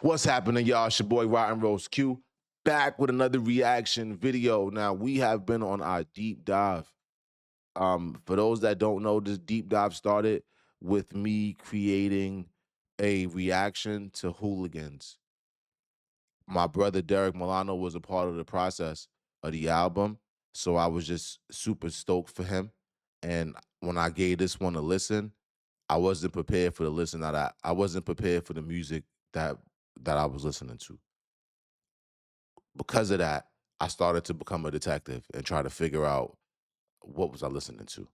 What's happening, y'all? It's your boy RottenRoseQ back with another reaction video. Now, we have been on our deep dive. For those that don't know, this deep dive started with me creating a reaction to Hooligans. My brother Derek Milano was a part of the process of the album, so I was just super stoked for him. And when I gave this one a listen, I wasn't prepared for the listen that I wasn't prepared for the music that I was listening to. Because of that, I started to become a detective and try to figure out what was I listening to.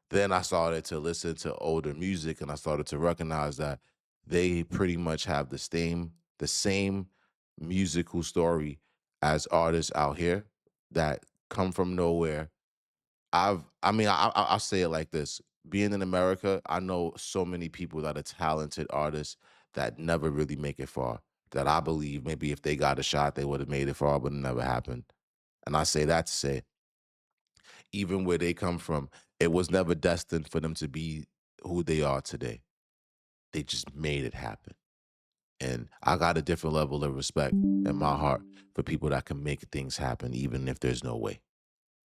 Then I started to listen to older music and I started to recognize that they pretty much have the same musical story as artists out here that come from nowhere. I'll say it like this. Being in America, I know so many people that are talented artists that never really make it far. That I believe maybe if they got a shot, they would have made it far, but it never happened. And I say that to say, even where they come from, it was never destined for them to be who they are today. They just made it happen. And I got a different level of respect in my heart for people that can make things happen, even if there's no way.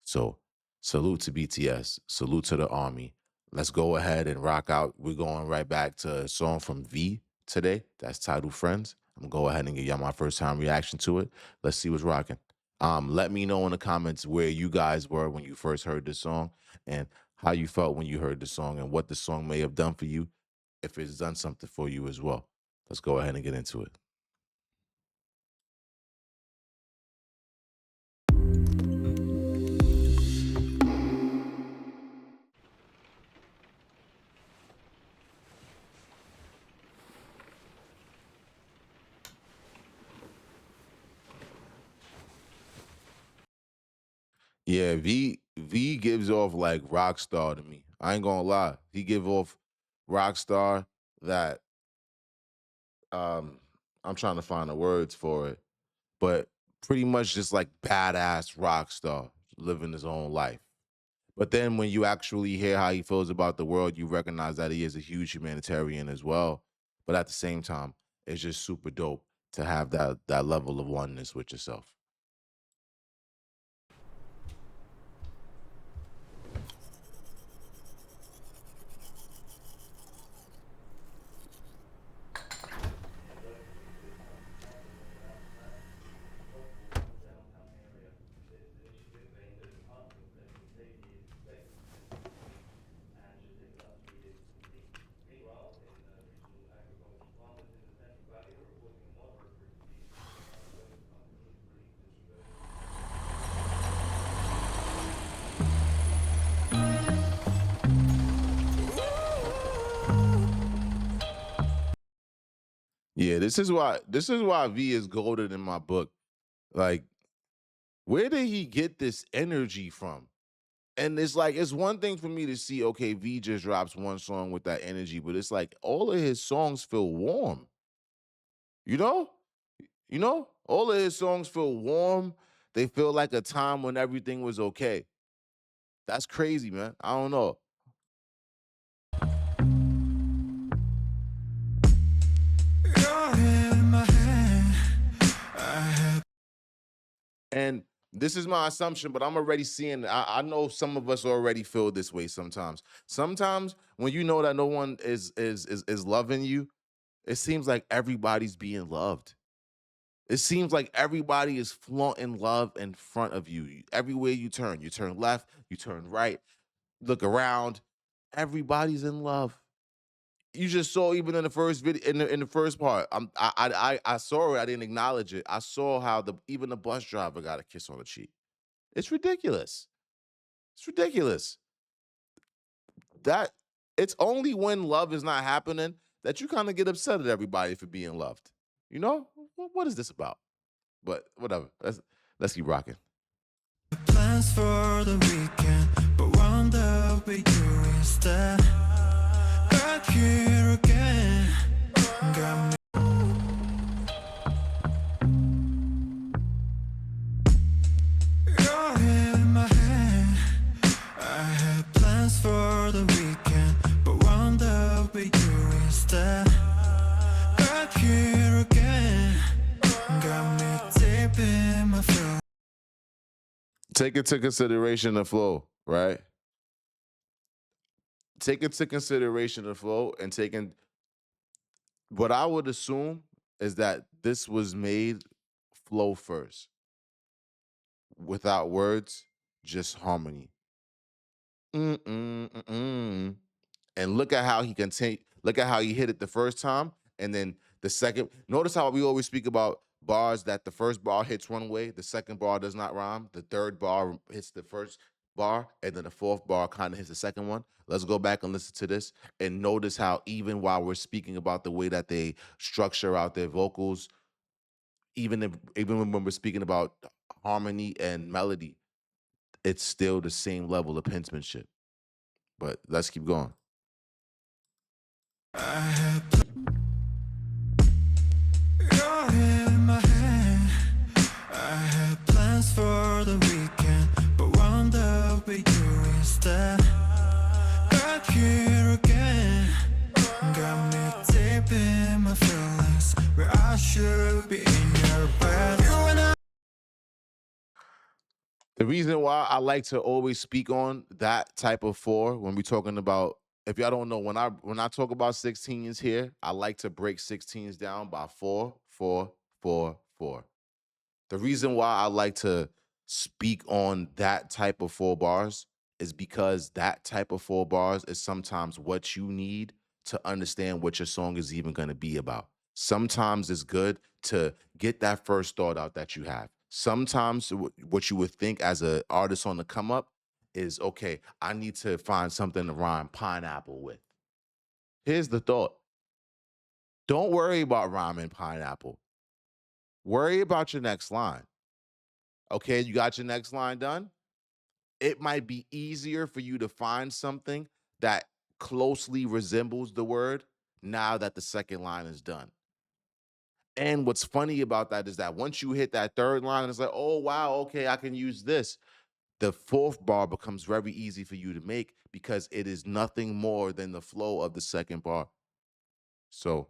So salute to BTS, salute to the army. Let's go ahead and rock out. We're going right back to a song from V today. That's titled Friends. I'm gonna go ahead and give y'all my first time reaction to it. Let's see what's rocking. Let me know in the comments where you guys were when you first heard this song and how you felt when you heard the song and what the song may have done for you, if it's done something for you as well. Let's go ahead and get into it. Yeah, V gives off like rock star to me. I ain't gonna lie. He give off rock star that um I'm trying to find the words for it, but pretty much just like badass rock star living his own life. But then when you actually hear how he feels about the world, you recognize that he is a huge humanitarian as well. But at the same time, it's just super dope to have that level of oneness with yourself. Yeah, this is why V is golden in my book. Like, where did he get this energy from? And it's like it's one thing for me to see, okay, V just drops one song with that energy, but it's like all of his songs feel warm. You know? All of his songs feel warm. They feel like a time when everything was okay. That's crazy, man. I don't know. Your head in my hand. I have And this is my assumption, but I'm already seeing. I know some of us already feel this way sometimes. Sometimes when you know that no one is loving you, it seems like everybody's being loved. It seems like everybody is flaunting love in front of you. Everywhere you turn left, you turn right, look around, everybody's in love. You just saw even in the first video, in the first part. I saw it. I didn't acknowledge it. I saw how even the bus driver got a kiss on the cheek. It's ridiculous. It's ridiculous. That it's only when love is not happening that you kind of get upset at everybody for being loved. You know what is this about? But whatever. Let's keep rocking. plans for the weekend, but wound up with you instead. Back here again. Got me. Your head in my hand. I had plans for the weekend, but wound up with you instead. Back here again. take into consideration the flow, right? Take into consideration the flow and taking what I would assume is that this was made flow first, without words, just harmony. Mm-mm, mm-mm. And look at how he continue. Look at how he hit it the first time, and then the second. Notice how we always speak about bars that the first bar hits one way, the second bar does not rhyme, the third bar hits the first bar, and then the fourth bar kind of hits the second one. Let's go back and listen to this and notice how even while we're speaking about the way that they structure out their vocals, even when we're speaking about harmony and melody, it's still the same level of penmanship. But let's keep going. I had your in my hand. I had plans for the weekend, but wound up with you instead. Back here again, got me deep in my feelings, where I should be in your bed. You and I. The reason why I like to always speak on that type of four when we're talking about, if y'all don't know, when I talk about 16s here, I like to break 16s down by four, four, four, four. The reason why I like to speak on that type of four bars is because that type of four bars is sometimes what you need to understand what your song is even going to be about. Sometimes it's good to get that first thought out that you have. Sometimes what you would think as an artist on the come up is, okay, I need to find something to rhyme pineapple with. Here's the thought. Don't worry about rhyming pineapple. Worry about your next line. Okay, you got your next line done? It might be easier for you to find something that closely resembles the word now that the second line is done. And what's funny about that is that once you hit that third line, it's like, oh, wow, okay, I can use this. The fourth bar becomes very easy for you to make because it is nothing more than the flow of the second bar. So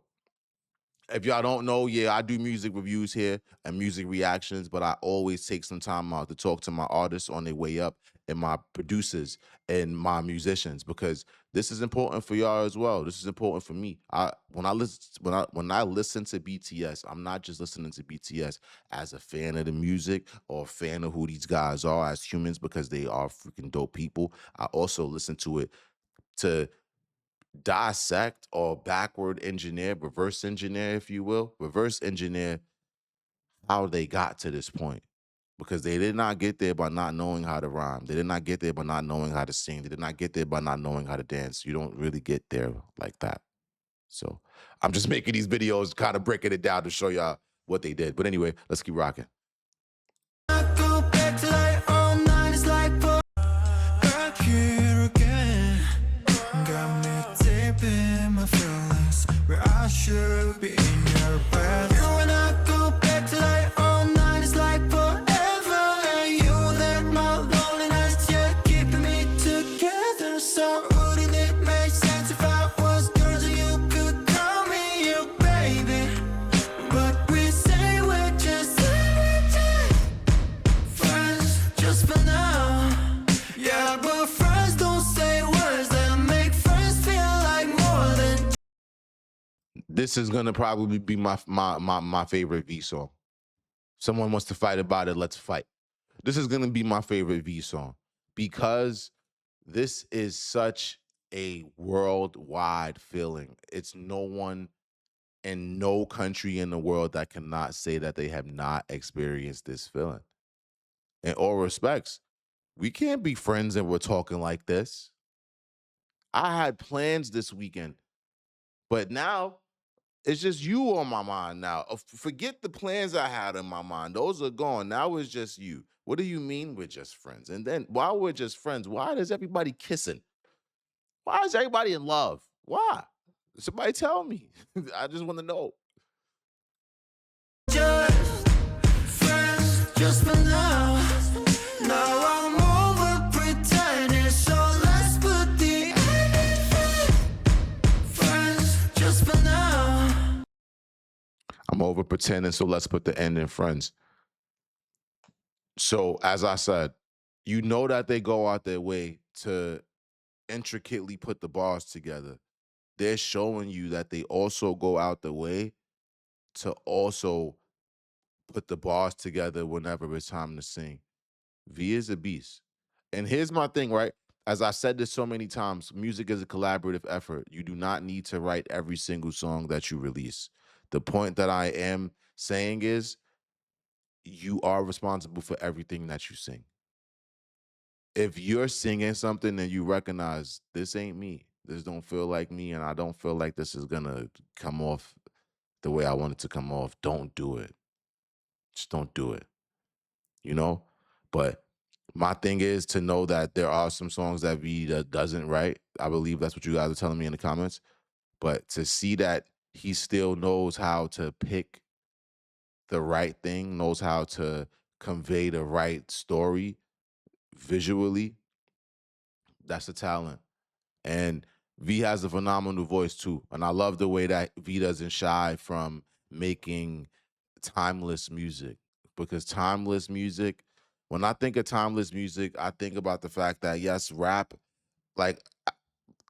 if y'all don't know, yeah, I do music reviews here and music reactions, but I always take some time out to talk to my artists on their way up and my producers and my musicians because this is important for y'all as well. This is important for me. When I listen to BTS, I'm not just listening to BTS as a fan of the music or a fan of who these guys are as humans because they are freaking dope people. I also listen to it to dissect or backward engineer, reverse engineer, if you will, reverse engineer how they got to this point. Because they did not get there by not knowing how to rhyme. They did not get there by not knowing how to sing. They did not get there by not knowing how to dance. You don't really get there like that. So I'm just making these videos, kind of breaking it down to show y'all what they did. But anyway, let's keep rocking. I go back to like all night, it's like back here again. Got me deep in my feelings, where I should be in your bed. You and I go back to like all night, it's like forever. And you that my loneliness, yeah, keeping me together. So wouldn't it make sense if I was yours and you could call me your baby? But we say we're just friends, just for now. Yeah, but friends don't say words that make friends feel like more than. This is gonna probably be my favorite V song. Someone wants to fight about it, let's fight. This is gonna be my favorite V song because this is such a worldwide feeling. It's no one in no country in the world that cannot say that they have not experienced this feeling. In all respects, we can't be friends and we're talking like this. I had plans this weekend, but now it's just you on my mind now. Forget the plans I had in my mind. Those are gone. Now it's just you. What do you mean we're just friends? And then while we're just friends, why is everybody kissing? Why is everybody in love? Why? Somebody tell me. I just want to know. Just friends, just for now. Now I'm over pretending, so let's put the end in friends, just for now. I'm over pretending, so let's put the end in friends. So, as I said, You know that they go out their way to intricately put the bars together. They're showing you that they also go out the way to also put the bars together whenever it's time to sing. V is a beast. And here's my thing, right? As I said this so many times, music is a collaborative effort. You do not need to write every single song that you release. The point that I am saying is you are responsible for everything that you sing. If you're singing something and you recognize this ain't me, this don't feel like me, and I don't feel like this is gonna come off the way I want it to come off, don't do it. Just don't do it. You know? But my thing is to know that there are some songs that V doesn't write. I believe that's what you guys are telling me in the comments. But to see that he still knows how to pick the right thing, knows how to convey the right story visually, that's a talent. And V has a phenomenal voice too. And I love the way that V doesn't shy from making timeless music. Because timeless music, when I think of timeless music, I think about the fact that yes, rap, like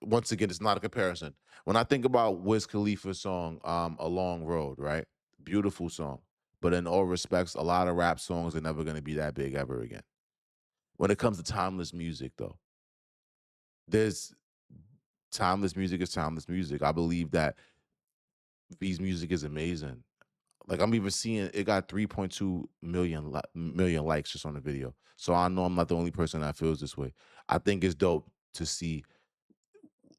once again, it's not a comparison. When I think about Wiz Khalifa's song, A Long Road, right? Beautiful song. But in all respects, a lot of rap songs are never gonna be that big ever again. When it comes to timeless music, though, there's timeless music is timeless music. I believe that V's music is amazing. Like I'm even seeing it got 3.2 million likes just on the video. So I know I'm not the only person that feels this way. I think it's dope to see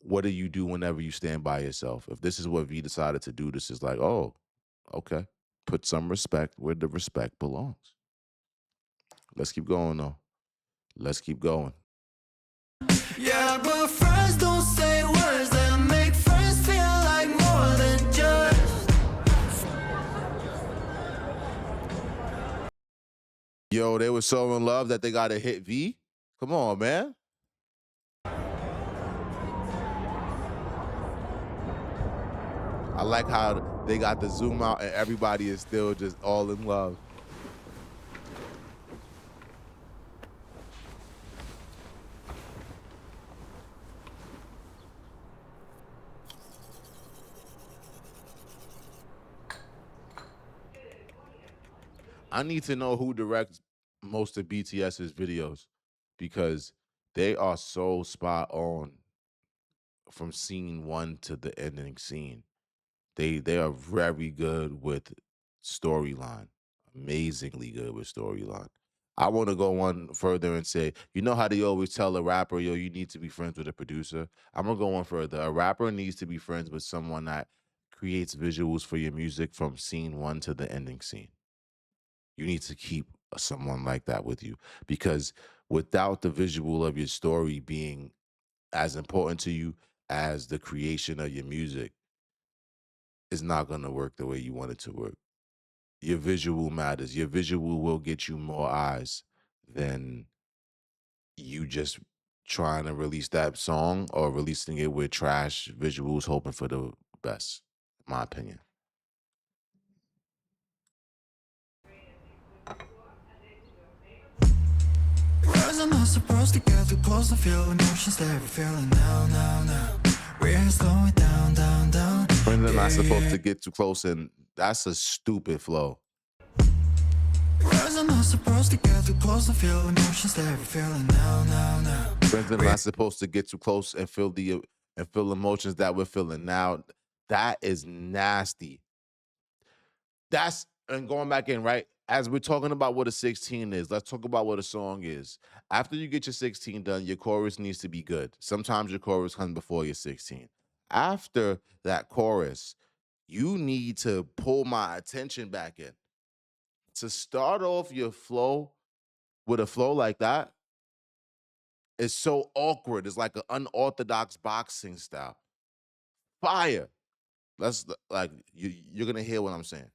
what do you do whenever you stand by yourself. If this is what V decided to do, this is like, oh, okay. Put some respect where the respect belongs. Let's keep going though. Let's keep going. Yeah, but friends don't say words that make friends feel like more than just. Yo, they were so in love that they got to hit V. Come on, man. I like how they got the zoom out and everybody is still just all in love. I need to know who directs most of BTS's videos because they are so spot on from scene one to the ending scene. They are very good with storyline, amazingly good with storyline. I want to go one further and say, you know how they always tell a rapper, yo, you need to be friends with a producer? I'm gonna go one further. A rapper needs to be friends with someone that creates visuals for your music from scene one to the ending scene. You need to keep someone like that with you because without the visual of your story being as important to you as the creation of your music, it's not going to work the way you want it to work. Your visual matters. Your visual will get you more eyes than you just trying to release that song or releasing it with trash visuals, hoping for the best, in my opinion. Cause I'm not supposed to get too close to feel emotions that we're feeling now. We're slowing down. Friends are not supposed to get too close, and that's a stupid flow. Cause I'm not supposed to get too close to feel emotions that we're feeling now. Friends are not supposed to get too close and feel emotions that we're feeling now. That is nasty. That's and going back in, right? As we're talking about what a 16 is, let's talk about what a song is. After you get your 16 done, your chorus needs to be good. Sometimes your chorus comes before your 16. After that chorus, you need to pull my attention back in. To start off your flow with a flow like that is so awkward. It's like an unorthodox boxing style. Fire. Let's like you're gonna hear what I'm saying.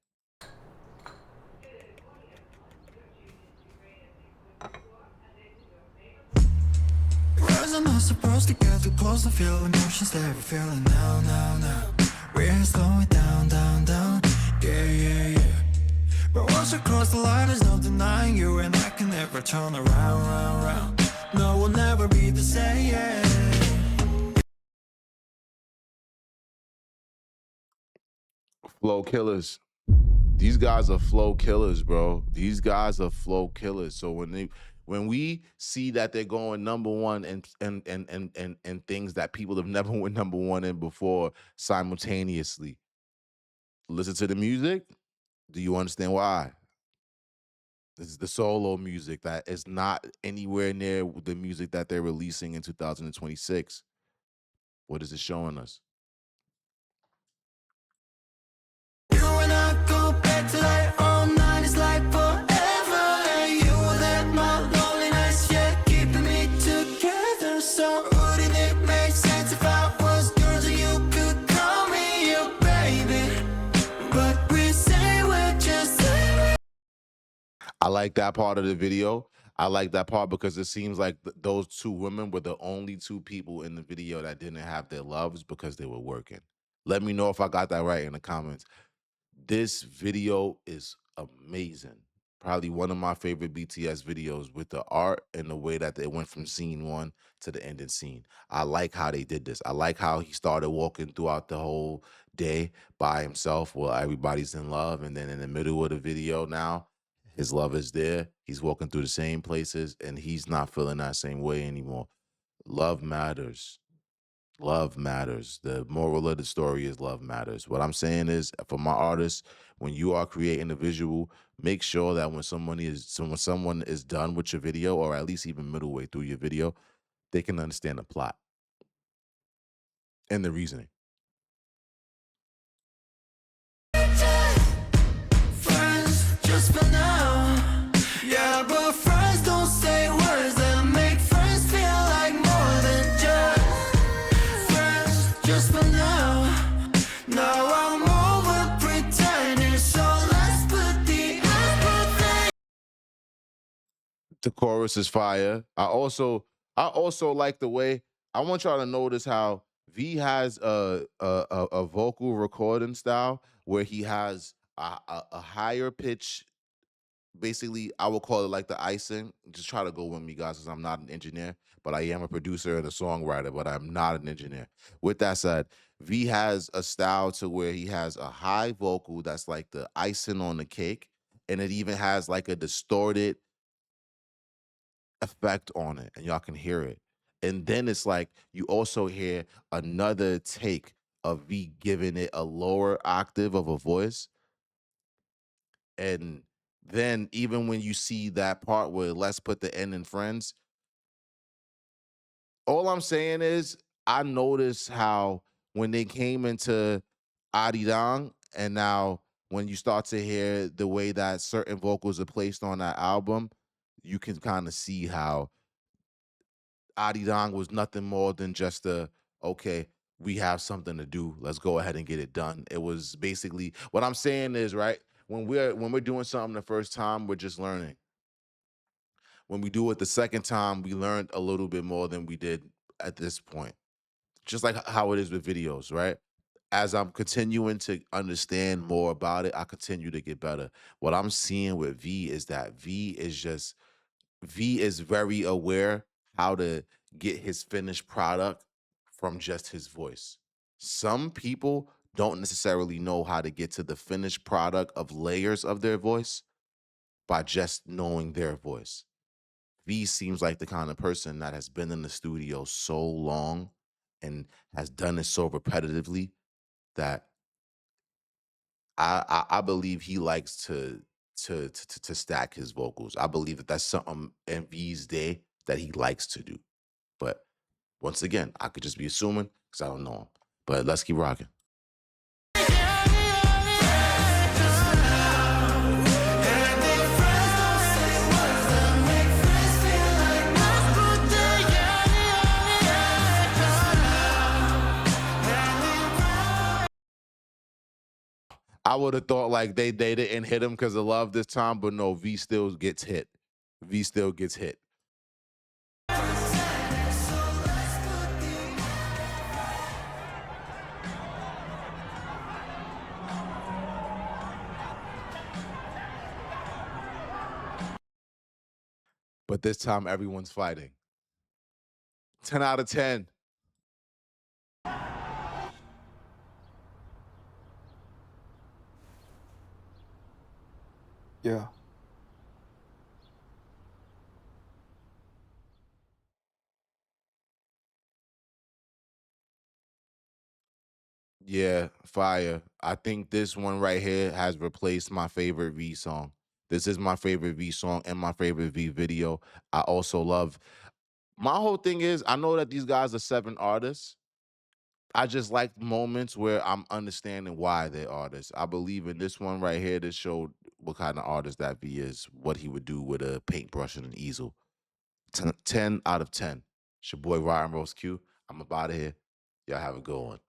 Cause I'm not supposed to get too close to feel emotions that we're feeling now. We're slowing down. Yeah. But once you cross the line, there's no denying you, and I can never turn around, round, round. No, we'll never be the same. Flow killers. These guys are flow killers, bro. These guys are flow killers. So when we see that they're going number one and things that people have never went number one in before simultaneously, listen to the music. Do you understand why? This is the solo music that is not anywhere near the music that they're releasing in 2026. What is it showing us? You and I go back to like all night, it's like forever. And you were there, my lonely nights, yeah, keeping me together. So wouldn't it make sense if I was yours and you could call me your baby? But we say we're just I like that part of the video. I like that part because it seems like those two women were the only two people in the video that didn't have their loves because they were working. Let me know if I got that right in the comments. This video is amazing. Probably one of my favorite BTS videos with the art and the way that they went from scene one to the ending scene. I like how they did this. I like how he started walking throughout the whole day by himself while everybody's in love. And then in the middle of the video now, his love is there. He's walking through the same places and he's not feeling that same way anymore. Love matters. Love matters. The moral of the story is love matters. What I'm saying is, for my artists, when you are creating a visual, make sure that when someone is done with your video, or at least even middle way through your video, they can understand the plot and the reasoning. friends just for now. Yeah, but friends don't say words that make friends feel like more than just friends just for now. Now I'm over pretending, so let's put the The chorus is fire. I also like the way, I want y'all to notice how V has a vocal recording style where he has a higher pitch. Basically, I would call it like the icing. Just try to go with me, guys, because I'm not an engineer, but I am a producer and a songwriter, but I'm not an engineer. With that said, V has a style to where he has a high vocal that's like the icing on the cake, and it even has like a distorted effect on it, and y'all can hear it. And then it's like you also hear another take of V giving it a lower octave of a voice. And then even when you see that part where let's put the N in friends, all I'm saying is I noticed how when they came into Arirang, and now when you start to hear the way that certain vocals are placed on that album, you can kind of see how Arirang was nothing more than just okay, we have something to do. Let's go ahead and get it done. It was basically, what I'm saying is, right, when we're doing something the first time, we're just learning. When we do it the second time, we learned a little bit more than we did at this point. Just like how it is with videos, right? As I'm continuing to understand more about it, I continue to get better. What I'm seeing with V is that V is very aware how to get his finished product from just his voice. Some people don't necessarily know how to get to the finished product of layers of their voice by just knowing their voice. V seems like the kind of person that has been in the studio so long and has done it so repetitively that I believe he likes to stack his vocals. I believe that that's something in V's day that he likes to do. But once again, I could just be assuming because I don't know him. But let's keep rocking. I would have thought like they didn't hit him because of love this time, but no, V still gets hit. V still gets hit. but this time everyone's fighting. 10 out of 10. Yeah. Yeah, fire. I think this one right here has replaced my favorite V song. This is my favorite V song and my favorite V video. I also love my whole thing is I know that these guys are 7 artists. I just like moments where I'm understanding why they're artists. I believe in this one right here. This showed what kind of artist that V is, what he would do with a paintbrush and an easel. 10 out of 10. It's your boy RottenRoseQ. I'm about here. Y'all have a good one.